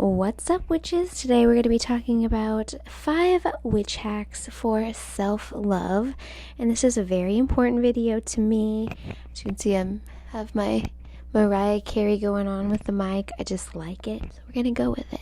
What's up, witches? Today we're going to be talking about 5 witch hacks for self-love, and this is a very important video to me. As you can see, I have my Mariah Carey going on with the mic. I just like it, so we're going to go with it.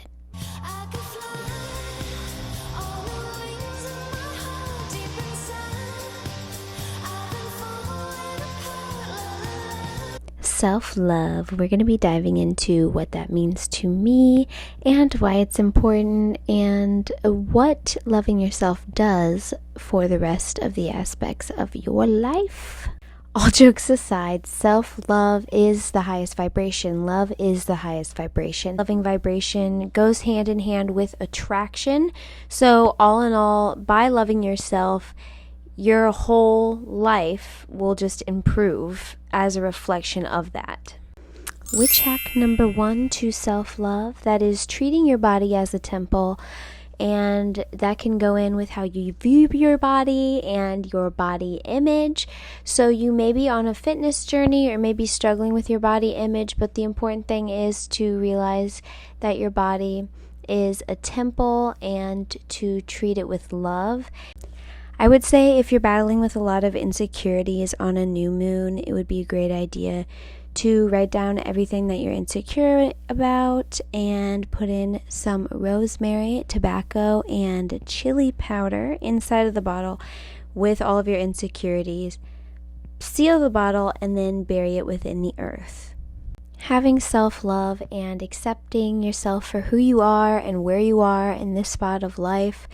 Self-love. We're going to be diving into what that means to me and why it's important and what loving yourself does for the rest of the aspects of your life. All jokes aside, self-love is the highest vibration. Love is the highest vibration. Loving vibration goes hand in hand with attraction. So all in all, by loving yourself, your whole life will just improve as a reflection of that. Witch hack number 1 to self-love, that is treating your body as a temple, and that can go in with how you view your body and your body image. So you may be on a fitness journey or maybe struggling with your body image, but the important thing is to realize that your body is a temple and to treat it with love. I would say if you're battling with a lot of insecurities on a new moon, it would be a great idea to write down everything that you're insecure about and put in some rosemary, tobacco, and chili powder inside of the bottle with all of your insecurities. Seal the bottle and then bury it within the earth. Having self-love and accepting yourself for who you are and where you are in this spot of life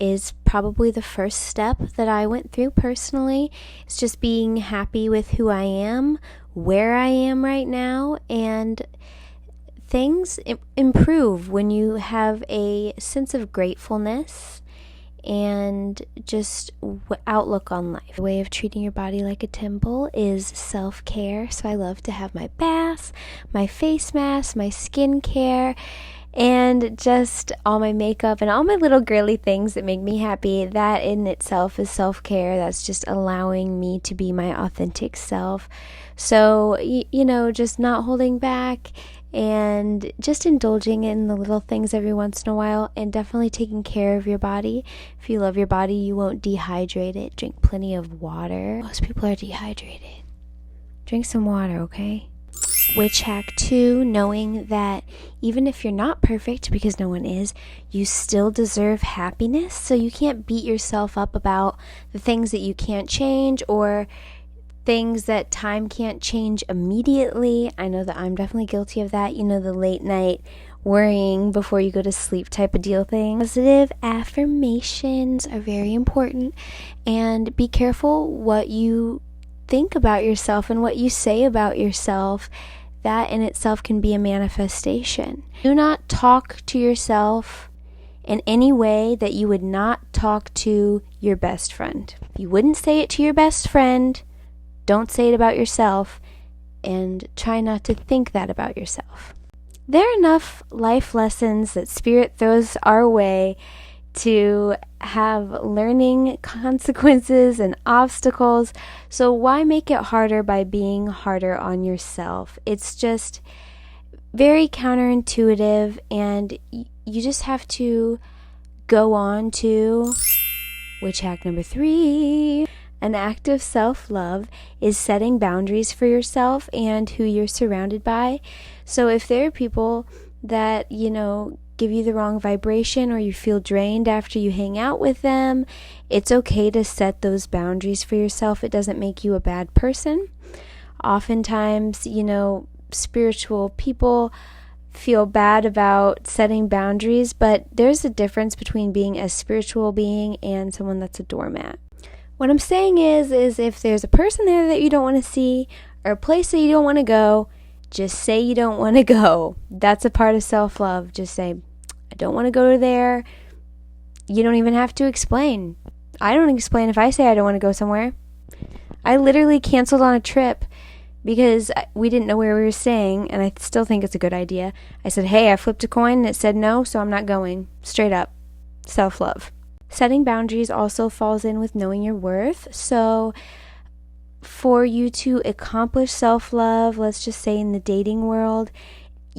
is probably the first step that I went through personally. It's just being happy with who I am, where I am right now, and things improve when you have a sense of gratefulness and just outlook on life. The way of treating your body like a temple is self-care. So I love to have my baths, my face mask, my skincare, and just all my makeup and all my little girly things that make me happy. That in itself is self-care. That's just allowing me to be my authentic self. So, just not holding back and just indulging in the little things every once in a while, and definitely taking care of your body. If you love your body, you won't dehydrate it. Drink plenty of water. Most people are dehydrated. Drink some water, okay? Witch hack 2, knowing that even if you're not perfect, because no one is, you still deserve happiness. So you can't beat yourself up about the things that you can't change or things that time can't change immediately. I know that I'm definitely guilty of that. The late night worrying before you go to sleep type of deal thing. Positive affirmations are very important, and be careful what you think about yourself and what you say about yourself. That in itself can be a manifestation. Do not talk to yourself in any way that you would not talk to your best friend. If you wouldn't say it to your best friend, don't say it about yourself, and try not to think that about yourself. There are enough life lessons that Spirit throws our way to have learning consequences and obstacles, so why make it harder by being harder on yourself? It's just very counterintuitive, and you just have to go on to witch hack number 3. An act of self-love is setting boundaries for yourself and who you're surrounded by. So if there are people that give you the wrong vibration, or you feel drained after you hang out with them, it's okay to set those boundaries for yourself. It doesn't make you a bad person. Oftentimes, spiritual people feel bad about setting boundaries, but there's a difference between being a spiritual being and someone that's a doormat. What I'm saying is if there's a person there that you don't want to see, or a place that you don't want to go, just say you don't want to go. That's a part of self-love. Just say, I don't want to go there. You don't even have to explain. I don't explain if I say I don't want to go somewhere. I literally canceled on a trip because we didn't know where we were staying, and I still think it's a good idea. I said, hey, I flipped a coin and it said no, so I'm not going. Straight up. Self-love. Setting boundaries also falls in with knowing your worth. So for you to accomplish self-love, let's just say in the dating world,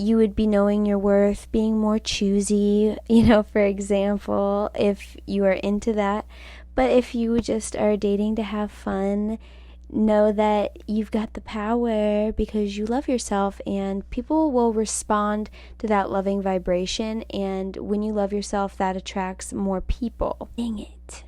you would be knowing your worth, being more choosy, for example, if you are into that. But if you just are dating to have fun, know that you've got the power because you love yourself, and people will respond to that loving vibration. And when you love yourself, that attracts more people. Dang it.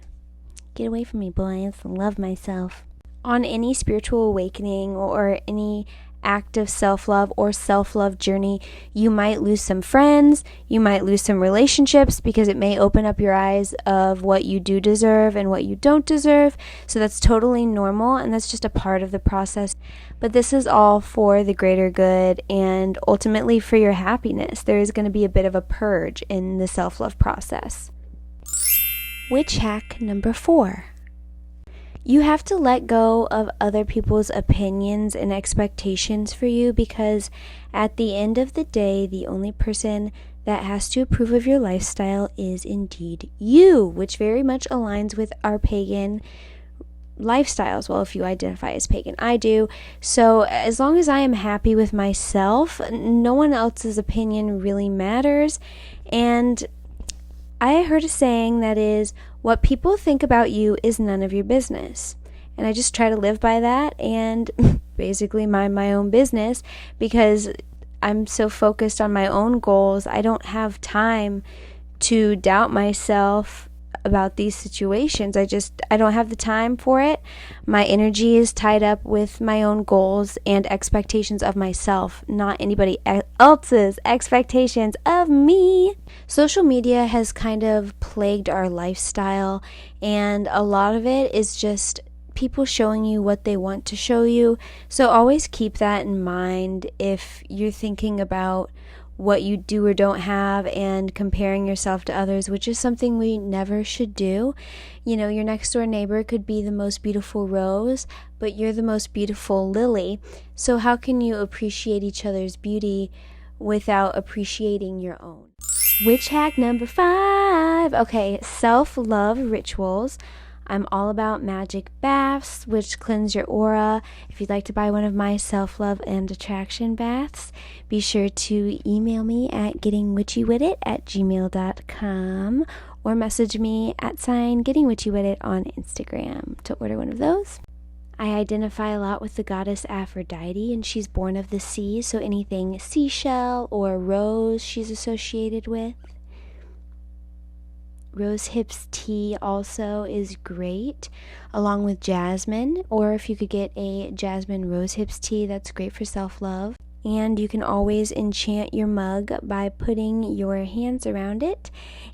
Get away from me, boys. I love myself. On any spiritual awakening or any act of self-love or self-love journey, you might lose some friends, you might lose some relationships, because it may open up your eyes of what you do deserve and what you don't deserve. So that's totally normal, and that's just a part of the process. But this is all for the greater good and ultimately for your happiness. There is going to be a bit of a purge in the self-love process. Witch hack number 4. You have to let go of other people's opinions and expectations for you, because at the end of the day, the only person that has to approve of your lifestyle is indeed you, which very much aligns with our pagan lifestyles. Well, if you identify as pagan, I do. So as long as I am happy with myself, no one else's opinion really matters. And I heard a saying that is, what people think about you is none of your business. And I just try to live by that and basically mind my own business, because I'm so focused on my own goals. I don't have time to doubt myself about these situations. I don't have the time for it. My energy is tied up with my own goals and expectations of myself, not anybody else's expectations of me. Social media has kind of plagued our lifestyle, and a lot of it is just people showing you what they want to show you. So always keep that in mind if you're thinking about what you do or don't have and comparing yourself to others, which is something we never should do. Your next door neighbor could be the most beautiful rose, but you're the most beautiful lily. So how can you appreciate each other's beauty without appreciating your own? Witch hack number 5. Okay, self-love rituals. I'm all about magic baths, which cleanse your aura. If you'd like to buy one of my self-love and attraction baths, be sure to email me at gettingwitchywittit@gmail.com or message me at @gettingwitchywittit on Instagram to order one of those. I identify a lot with the goddess Aphrodite, and she's born of the sea, so anything seashell or rose she's associated with. Rose hips tea also is great, along with jasmine, or if you could get a jasmine rose hips tea, that's great for self-love. And you can always enchant your mug by putting your hands around it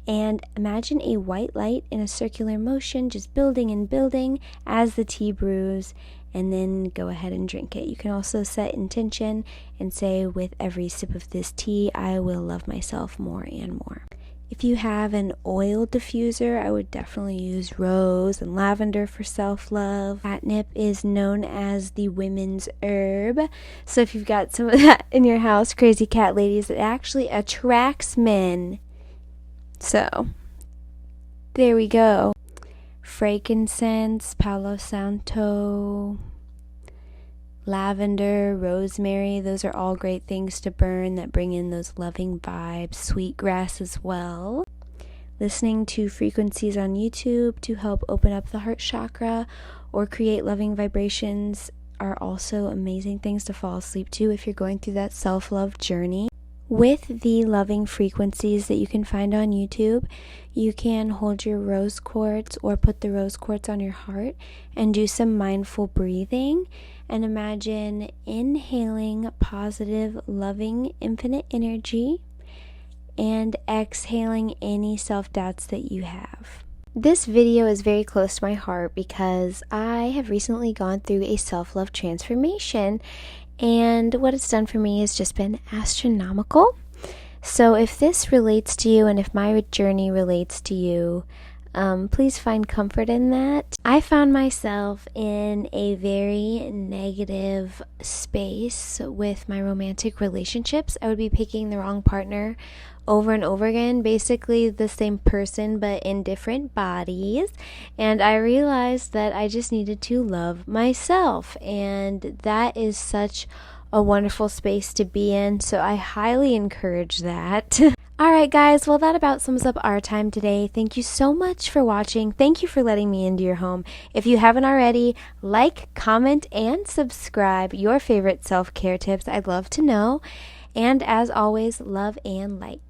and imagine a white light in a circular motion, just building and building as the tea brews, and then go ahead and drink it. You can also set intention and say, with every sip of this tea, I will love myself more and more. If you have an oil diffuser, I would definitely use rose and lavender for self-love. Catnip is known as the women's herb. So if you've got some of that in your house, crazy cat ladies, it actually attracts men. So, there we go. Frankincense, Palo Santo, lavender, rosemary, those are all great things to burn that bring in those loving vibes. Sweetgrass as well. Listening to frequencies on YouTube to help open up the heart chakra or create loving vibrations are also amazing things to fall asleep to if you're going through that self-love journey. With the loving frequencies that you can find on YouTube, you can hold your rose quartz or put the rose quartz on your heart and do some mindful breathing and imagine inhaling positive, loving, infinite energy and exhaling any self-doubts that you have. This video is very close to my heart because I have recently gone through a self-love transformation, and what it's done for me has just been astronomical. So if this relates to you and if my journey relates to you, please find comfort in that. I found myself in a very negative space with my romantic relationships. I would be picking the wrong partner over and over again, basically the same person but in different bodies, and I realized that I just needed to love myself, and that is such a wonderful space to be in, so I highly encourage that. Alright guys, well that about sums up our time today. Thank you so much for watching. Thank you for letting me into your home. If you haven't already, like, comment, and subscribe your favorite self-care tips. I'd love to know. And as always, love and light.